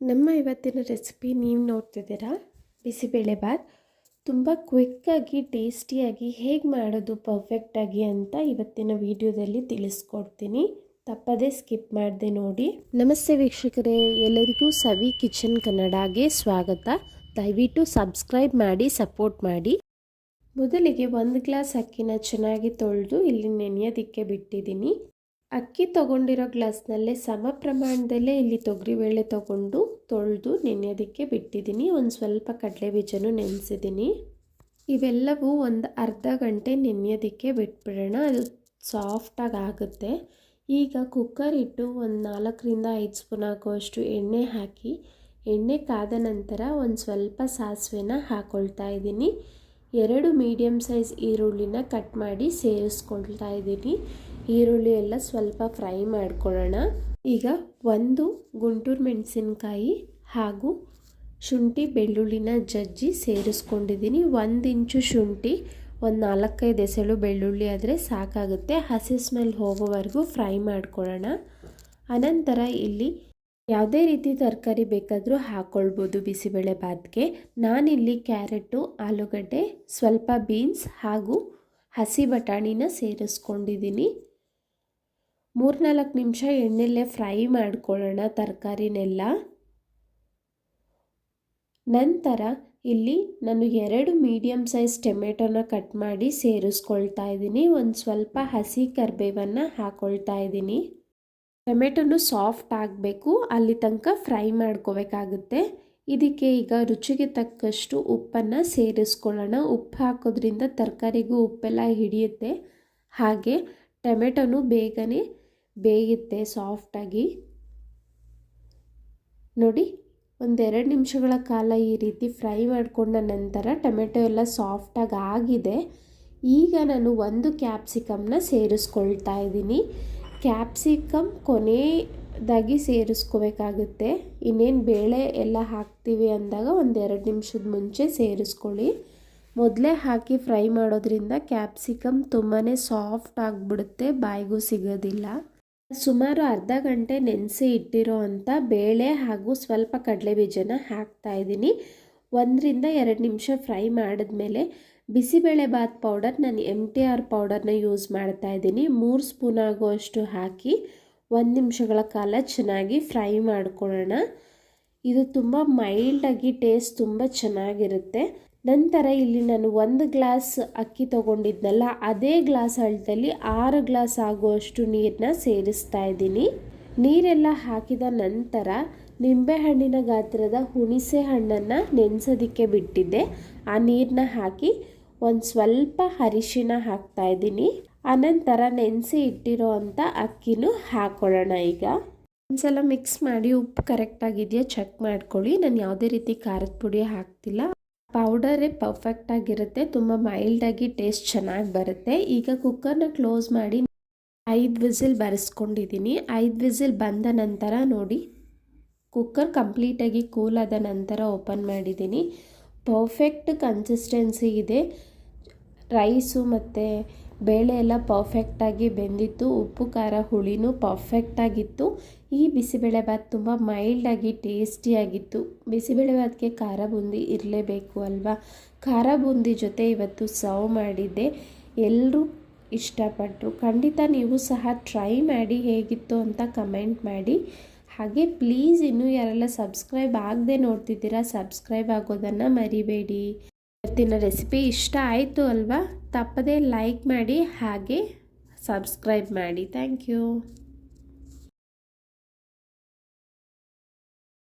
ನಮ್ಮ ಇವತ್ತಿನ ರೆಸಿಪಿ ನೀವು ನೋಡ್ತಿದ್ದೀರಾ ಬಿಸಿಬೇಳೆಬಾತ್. ತುಂಬ ಕ್ವಿಕ್ಕಾಗಿ ಟೇಸ್ಟಿಯಾಗಿ ಹೇಗೆ ಮಾಡೋದು ಪರ್ಫೆಕ್ಟಾಗಿ ಅಂತ ಇವತ್ತಿನ ವಿಡಿಯೋದಲ್ಲಿ ತಿಳಿಸ್ಕೊಡ್ತೀನಿ. ತಪ್ಪದೇ ಸ್ಕಿಪ್ ಮಾಡದೆ ನೋಡಿ. ನಮಸ್ತೆ ವೀಕ್ಷಕರೇ, ಎಲ್ಲರಿಗೂ ಸವಿ ಕಿಚನ್ ಕನ್ನಡಗೆ ಸ್ವಾಗತ. ದಯವಿಟ್ಟು ಸಬ್ಸ್ಕ್ರೈಬ್ ಮಾಡಿ ಸಪೋರ್ಟ್ ಮಾಡಿ. ಮೊದಲಿಗೆ 1 ಗ್ಲಾಸ್ ಅಕ್ಕಿನ ಚೆನ್ನಾಗಿ ತೊಳೆದು ಇಲ್ಲಿ ನೆನೆಯೋದಕ್ಕೆ ಬಿಟ್ಟಿದ್ದೀನಿ. ಅಕ್ಕಿ ತೊಗೊಂಡಿರೋ ಗ್ಲಾಸ್ನಲ್ಲೇ ಸಮ ಪ್ರಮಾಣದಲ್ಲೇ ಇಲ್ಲಿ ತೊಗರಿಬೇಳೆ ತೊಗೊಂಡು ತೊಳೆದು ನೆನೆಯೋದಕ್ಕೆ ಬಿಟ್ಟಿದ್ದೀನಿ. ಒಂದು ಸ್ವಲ್ಪ ಕಡಲೆ ಬೀಜನೂ ನೆನೆಸಿದ್ದೀನಿ. ಇವೆಲ್ಲವೂ ಒಂದು ಅರ್ಧ ಗಂಟೆ ನೆನೆಯೋದಕ್ಕೆ ಬಿಟ್ಬಿಡೋಣ, ಅದು ಸಾಫ್ಟಾಗಿ ಆಗುತ್ತೆ. ಈಗ ಕುಕ್ಕರ್ ಇಟ್ಟು ಒಂದು 4ರಿಂದ 5 ಸ್ಪೂನ್ ಹಾಕುವಷ್ಟು ಎಣ್ಣೆ ಹಾಕಿ, ಎಣ್ಣೆ ಕಾದ ನಂತರ ಒಂದು ಸ್ವಲ್ಪ ಸಾಸಿವೆನ ಹಾಕ್ಕೊಳ್ತಾ ಇದ್ದೀನಿ. 2 ಮೀಡಿಯಮ್ ಸೈಜ್ ಈರುಳ್ಳಿನ ಕಟ್ ಮಾಡಿ ಸೇರಿಸ್ಕೊಳ್ತಾ ಇದ್ದೀನಿ. ಈರುಳ್ಳಿ ಎಲ್ಲ ಸ್ವಲ್ಪ ಫ್ರೈ ಮಾಡ್ಕೊಳ್ಳೋಣ. ಈಗ 1 ಗುಂಟೂರು ಮೆಣಸಿನ್ಕಾಯಿ ಹಾಗೂ ಶುಂಠಿ ಬೆಳ್ಳುಳ್ಳಿನ ಜಜ್ಜಿ ಸೇರಿಸ್ಕೊಂಡಿದ್ದೀನಿ. 1 ಇಂಚು ಶುಂಠಿ, ಒಂದು 4-5 ಎಸಳು ಬೆಳ್ಳುಳ್ಳಿ ಆದರೆ ಸಾಕಾಗುತ್ತೆ. ಹಸಿ ಸ್ಮೆಲ್ ಹೋಗೋವರೆಗೂ ಫ್ರೈ ಮಾಡ್ಕೊಳ್ಳೋಣ. ಅನಂತರ ಇಲ್ಲಿ ಯಾವುದೇ ರೀತಿ ತರಕಾರಿ ಬೇಕಾದರೂ ಹಾಕ್ಕೊಳ್ಬೋದು ಬಿಸಿಬೇಳೆ ಬಾತ್ಗೆ. ನಾನಿಲ್ಲಿ ಕ್ಯಾರೆಟು, ಆಲೂಗಡ್ಡೆ, ಸ್ವಲ್ಪ ಬೀನ್ಸ್ ಹಾಗೂ ಹಸಿ ಬಟಾಣಿನ ಸೇರಿಸ್ಕೊಂಡಿದ್ದೀನಿ. 3-4 ನಿಮಿಷ ಎಣ್ಣೆಲ್ಲೇ ಫ್ರೈ ಮಾಡ್ಕೊಳ್ಳೋಣ ತರಕಾರಿನೆಲ್ಲ. ನಂತರ ಇಲ್ಲಿ ನಾನು 2 ಮೀಡಿಯಮ್ ಸೈಜ್ ಟೊಮೆಟೊನ ಕಟ್ ಮಾಡಿ ಸೇರಿಸ್ಕೊಳ್ತಾ ಇದ್ದೀನಿ. ಒಂದು ಸ್ವಲ್ಪ ಹಸಿ ಕರಿಬೇವನ್ನು ಹಾಕ್ಕೊಳ್ತಾ ಇದ್ದೀನಿ. ಟೊಮೆಟೊನು ಸಾಫ್ಟ್ ಆಗಬೇಕು, ಅಲ್ಲಿ ತನಕ ಫ್ರೈ ಮಾಡ್ಕೋಬೇಕಾಗುತ್ತೆ. ಇದಕ್ಕೆ ಈಗ ರುಚಿಗೆ ತಕ್ಕಷ್ಟು ಉಪ್ಪನ್ನು ಸೇರಿಸ್ಕೊಳ್ಳೋಣ. ಉಪ್ಪು ಹಾಕೋದ್ರಿಂದ ತರಕಾರಿಗೂ ಉಪ್ಪೆಲ್ಲ ಹಿಡಿಯುತ್ತೆ, ಹಾಗೆ ಟೊಮೆಟೊನು ಬೇಗನೆ ಬೇಯುತ್ತೆ ಸಾಫ್ಟಾಗಿ. ನೋಡಿ, 1-2 ನಿಮಿಷಗಳ ಕಾಲ ಈ ರೀತಿ ಫ್ರೈ ಮಾಡಿಕೊಂಡ ನಂತರ ಟೊಮೆಟೊ ಎಲ್ಲ ಸಾಫ್ಟಾಗಿ ಆಗಿದೆ. ಈಗ ನಾನು 1 ಕ್ಯಾಪ್ಸಿಕಮ್ನ ಸೇರಿಸ್ಕೊಳ್ತಾ ಇದ್ದೀನಿ. ಕ್ಯಾಪ್ಸಿಕಮ್ ಕೊನೆಯದಾಗಿ ಸೇರಿಸ್ಕೋಬೇಕಾಗುತ್ತೆ. ಇನ್ನೇನು ಬೇಳೆ ಎಲ್ಲ ಹಾಕ್ತೀವಿ ಅಂದಾಗ 1-2 ನಿಮಿಷದ ಮುಂಚೆ ಸೇರಿಸ್ಕೊಳ್ಳಿ. ಮೊದಲೇ ಹಾಕಿ ಫ್ರೈ ಮಾಡೋದ್ರಿಂದ ಕ್ಯಾಪ್ಸಿಕಮ್ ತುಂಬಾ ಸಾಫ್ಟ್ ಆಗಿಬಿಡುತ್ತೆ, ಬಾಯಿಗೂ ಸಿಗೋದಿಲ್ಲ. ಸುಮಾರು ಅರ್ಧ ಗಂಟೆ ನೆನೆಸಿ ಇಟ್ಟಿರೋ ಅಂಥ ಬೇಳೆ ಹಾಗೂ ಸ್ವಲ್ಪ ಕಡಲೆ ಬೀಜನ ಹಾಕ್ತಾ ಇದ್ದೀನಿ. 1-2 ನಿಮಿಷ ಫ್ರೈ ಮಾಡಿದ್ಮೇಲೆ ಬಿಸಿಬೇಳೆ ಬಾತ್ ಪೌಡರ್, ನಾನು MTR ಪೌಡರ್ನ ಯೂಸ್ ಮಾಡ್ತಾ ಇದ್ದೀನಿ. 3 ಸ್ಪೂನ್ ಆಗುವಷ್ಟು ಹಾಕಿ 1 ನಿಮಿಷಗಳ ಕಾಲ ಚೆನ್ನಾಗಿ ಫ್ರೈ ಮಾಡ್ಕೊಳ್ಳೋಣ. ಇದು ತುಂಬ ಮೈಲ್ಡಾಗಿ ಟೇಸ್ಟ್ ತುಂಬ ಚೆನ್ನಾಗಿರುತ್ತೆ. ನಂತರ ಇಲ್ಲಿ ನಾನು 1 ಗ್ಲಾಸ್ ಅಕ್ಕಿ ತೊಗೊಂಡಿದ್ನಲ್ಲ, ಅದೇ ಗ್ಲಾಸ್ ಅಳತೆಯಲ್ಲಿ 6 ಗ್ಲಾಸ್ ಆಗುವಷ್ಟು ನೀರನ್ನ ಸೇರಿಸ್ತಾ ಇದ್ದೀನಿ. ನೀರೆಲ್ಲ ಹಾಕಿದ ನಂತರ ನಿಂಬೆಹಣ್ಣಿನ ಗಾತ್ರದ ಹುಣಸೆ ಹಣ್ಣನ್ನು ನೆನೆಸೋದಕ್ಕೆ ಬಿಟ್ಟಿದ್ದೆ. ಆ ನೀರನ್ನ ಹಾಕಿ ಒಂದು ಸ್ವಲ್ಪ ಅರಿಶಿನ ಹಾಕ್ತಾ ಇದ್ದೀನಿ. ಅನಂತರ ನೆನೆಸಿ ಇಟ್ಟಿರೋ ಅಂಥ ಅಕ್ಕಿನೂ ಹಾಕ್ಕೊಳ್ಳೋಣ. ಈಗ ಒಂದ್ಸಲ ಮಿಕ್ಸ್ ಮಾಡಿ ಉಪ್ಪು ಕರೆಕ್ಟಾಗಿದೆಯಾ ಚೆಕ್ ಮಾಡ್ಕೊಳ್ಳಿ. ನಾನು ಯಾವುದೇ ರೀತಿ ಖಾರದ ಪುಡಿ ಹಾಕ್ತಿಲ್ಲ. ಪೌಡರೇ ಪರ್ಫೆಕ್ಟಾಗಿರುತ್ತೆ, ತುಂಬ ಮೈಲ್ಡಾಗಿ ಟೇಸ್ಟ್ ಚೆನ್ನಾಗಿ ಬರುತ್ತೆ. ಈಗ ಕುಕ್ಕರ್ನ ಕ್ಲೋಸ್ ಮಾಡಿ 5 ವಿಸಿಲ್ ಬರೆಸ್ಕೊಂಡಿದ್ದೀನಿ. 5 ವಿಸಿಲ್ ಬಂದ ನಂತರ ನೋಡಿ, ಕುಕ್ಕರ್ ಕಂಪ್ಲೀಟಾಗಿ ಕೂಲ್ ಆದ ನಂತರ ಓಪನ್ ಮಾಡಿದ್ದೀನಿ. ಪರ್ಫೆಕ್ಟ್ ಕನ್ಸಿಸ್ಟೆನ್ಸಿ ಇದೆ. ರೈಸು ಮತ್ತು ಬೇಳೆ ಎಲ್ಲ ಪರ್ಫೆಕ್ಟಾಗಿ ಬೆಂದಿತ್ತು. ಉಪ್ಪು ಖಾರ ಹುಳಿನೂ ಪರ್ಫೆಕ್ಟಾಗಿತ್ತು. ಈ ಬಿಸಿಬೇಳೆ ಬಾತ್ ತುಂಬ ಮೈಲ್ಡಾಗಿ ಟೇಸ್ಟಿಯಾಗಿತ್ತು. ಬಿಸಿಬೇಳೆ ಬಾತ್ಗೆ ಖಾರ ಬೂಂದಿ ಇರಲೇಬೇಕು ಅಲ್ವಾ. ಖಾರ ಬೂಂದಿ ಜೊತೆ ಇವತ್ತು ಸರ್ವ್ ಮಾಡಿದ್ದೆ, ಎಲ್ಲರೂ ಇಷ್ಟಪಟ್ಟರು. ಖಂಡಿತ ನೀವು ಸಹ ಟ್ರೈ ಮಾಡಿ, ಹೇಗಿತ್ತು ಅಂತ ಕಮೆಂಟ್ ಮಾಡಿ. ಹಾಗೆ ಪ್ಲೀಸ್ ಇನ್ನೂ ಯಾರೆಲ್ಲ ಸಬ್ಸ್ಕ್ರೈಬ್ ಆಗದೆ ನೋಡ್ತಿದ್ದೀರಾ, ಸಬ್ಸ್ಕ್ರೈಬ್ ಆಗೋದನ್ನು ಮರಿಬೇಡಿ. ಇವತ್ತಿನ ರೆಸಿಪಿ ಇಷ್ಟ ಆಯಿತು ಅಲ್ವಾ? ತಪ್ಪದೇ ಲೈಕ್ ಮಾಡಿ ಹಾಗೆ ಸಬ್ಸ್ಕ್ರೈಬ್ ಮಾಡಿ. Thank you.